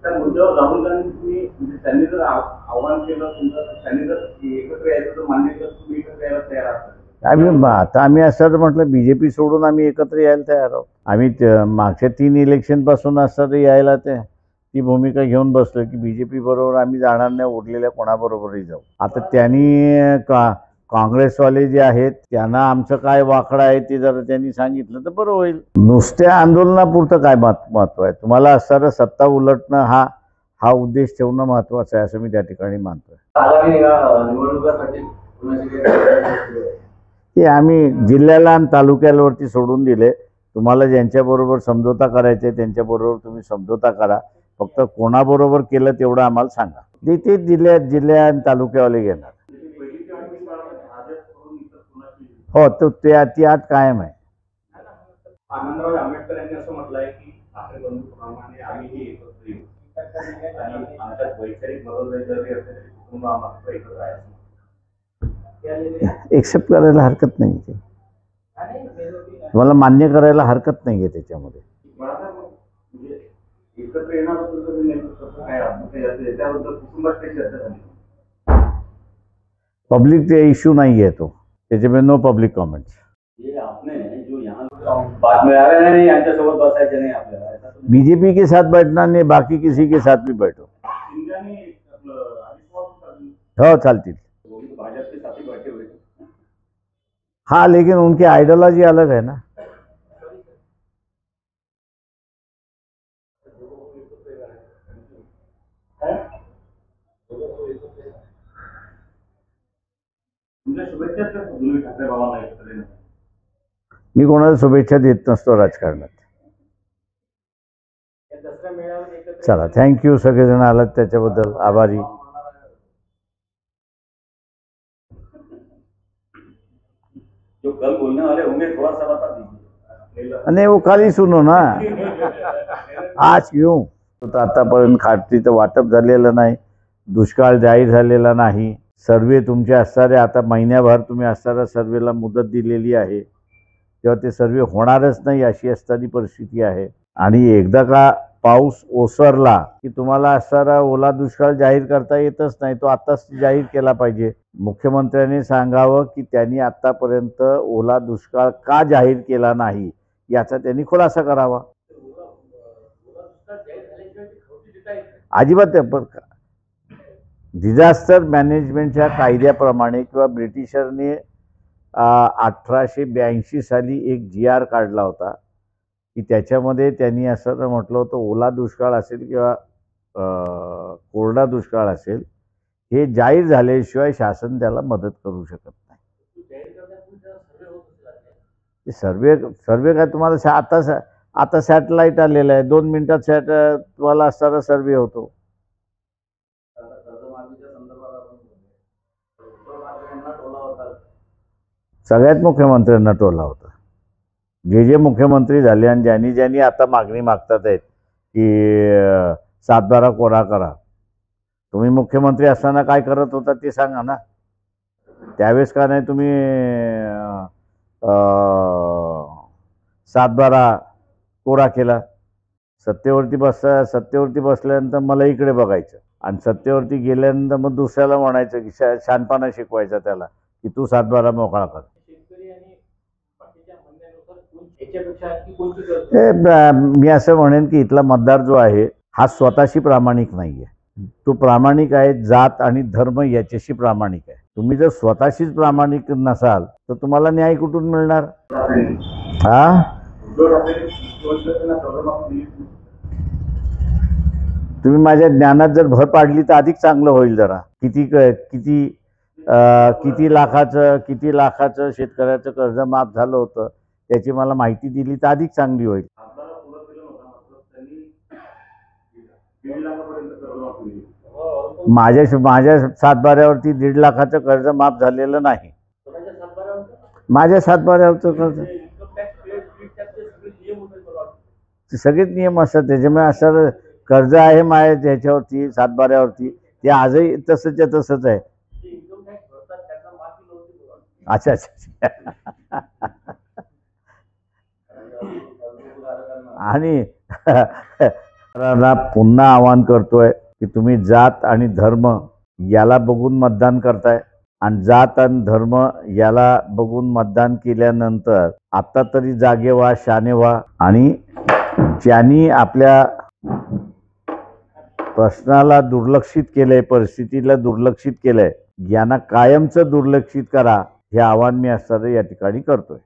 त्या मुद्द्यावर राहुल गांधी त्यांनी जर आव्हान केलं तुमचं, त्यांनी जर एकत्र यायचं तर मान्य केलं, तुम्ही एकत्र यायला तयार आहात? आम्ही असं म्हटलं बीजेपी सोडून आम्ही एकत्र यायला तयार आहोत. आम्ही मागच्या 3 इलेक्शन पासून असं यायला ती भूमिका घेऊन बसलो की बीजेपी बरोबर आम्ही जाणार नाही, उरलेल्या कोणाबरोबरही जाऊ. आता त्यांनी काँग्रेसवाले जे आहेत त्यांना आमचं काय वाकडं आहे ते जर त्यांनी सांगितलं तर बरं होईल. नुसत्या आंदोलनापुरतं काय महत्व आहे? तुम्हाला असणारं सत्ता उलटणं हा उद्देश ठेवणं महत्वाचं आहे असं मी त्या ठिकाणी मानतोय. ते आम्ही जिल्ह्याला आणि तालुक्यावरती सोडून दिले. तुम्हाला ज्यांच्याबरोबर समझोता करायचे त्यांच्याबरोबर तुम्ही समझोता करा, फक्त कोणाबरोबर केलं तेवढं आम्हाला सांगा. ते जिल्ह्या आणि तालुक्यावाले घेणार. हो, तो ती अट कायम आहे. आनंदराव आंबेडकर यांनी असं म्हटलंय की ठाकरे बंधूप्रमाणे आम्हीही एकत्र येऊ आणि आमच्यात वैचारिक बरोबर जरी असेल कुटुंब आम्हाला एकत्र आहे. एक्सेप्ट करायला हरकत नाही, ते तुम्हाला मान्य करायला हरकत नाहीये त्याच्यामध्ये. एकत्र येण्याबद्दल त्याबद्दल कुटुंबात काही चर्चा झाली? पब्लिक इश्यू नहीं है, तो त्याच्यामुळे नो पब्लिक कमेंट्स. बीजेपी के साथ बैठना नहीं, बाकी किसी के साथ भी बैठो. हो, चालतील. हाँ, लेकिन उनकी आइडियोलॉजी अलग है ना. मी कोणाला शुभेच्छा देत नसतो राजकारणात. चला, थँक्यू सगळेजण आलात त्याच्याबद्दल आभारी. जो कल बोलने वाले होंगे थोड़ा सा बता दीजिए. नहीं, वो कल ही सुनो ना. आज क्यों? आतापर्यंत खाटीचं वाटप झालेलं नाही, दुष्काळ जाहीर झालेला नाही, सर्वे तुमचे असणारे आता महिन्याभर तुम्ही असणाऱ्या सर्वेला मुदत दिलेली आहे, तेव्हा ते सर्वे होणारच नाही अशी असणारी परिस्थिती आहे. आणि एकदा का पाऊस ओसरला की तुम्हाला असणारा ओला दुष्काळ जाहीर करता येतच नाही, तो आताच जाहीर केला पाहिजे. मुख्यमंत्र्यांनी सांगावं की त्यांनी आतापर्यंत ओला दुष्काळ का जाहीर केला नाही याचा त्यांनी खुलासा करावा. अजिबात. डिझास्टर मॅनेजमेंटच्या कायद्याप्रमाणे किंवा ब्रिटिशरने 1882 साली एक GR काढला होता की त्याच्यामध्ये त्यांनी असं म्हटलं होतं, ओला दुष्काळ असेल किंवा कोरडा दुष्काळ असेल, हे जाहीर झाल्याशिवाय शासन त्याला मदत करू शकत नाही. सर्वे काय तुम्हाला आता सॅटेलाइट आलेलं आहे, 2 मिनिटात तुम्हाला असणारा सर्वे होतो. सगळ्यात मुख्यमंत्र्यांना टोला होता. जे मुख्यमंत्री झाले आणि ज्यांनी आता मागणी मागतात आहेत की 7/12 कोरा करा, तुम्ही मुख्यमंत्री असताना काय करत होता ते सांगा ना. त्यावेळेस का नाही तुम्ही 7/12 कोरा केला? सत्तेवरती बसल्यानंतर मला इकडे बघायचं आणि सत्तेवरती गेल्यानंतर मग दुसऱ्याला म्हणायचं की शहाणपणा शिकवायचा त्याला की तू 7/12 मोकळा कर. मी असं म्हणेन की इथला मतदार जो आहे हा स्वतःशी प्रामाणिक नाहीये. तो प्रामाणिक आहे जात आणि धर्म याच्याशी प्रामाणिक आहे. तुम्ही जर स्वतःशीच प्रामाणिक नसाल तर तुम्हाला न्याय कुठून मिळणार? तुम्ही माझ्या ज्ञानात जर भर पाडली तर अधिक चांगलं होईल. जरा किती लाखाचं शेतकऱ्याचं कर्ज माफ झालं होतं त्याची मला माहिती दिली तर अधिक चांगली होईल. माझ्या 7/12वरती 1.5 लाखाचं कर्ज माफ झालेलं नाही. माझ्या 7/12वरचं कर्ज सगळेच नियम असतात, त्याच्यामुळे असं कर्ज आहे माझ्या ह्याच्यावरती 7/12वरती, ते आजही तसंच आहे. अच्छा. आणि मतदारांना पुन्हा आवाहन करतोय की तुम्ही जात आणि धर्म याला बघून मतदान करताय आणि जात आणि धर्म याला बघून मतदान केल्यानंतर आता तरी जागे व्हा, शाने व्हा आणि ज्यांनी आपल्या प्रश्नाला दुर्लक्षित केलंय, परिस्थितीला दुर्लक्षित केलंय, यांना कायमचं दुर्लक्षित करा हे आवाहन मी असणारे या ठिकाणी करतोय.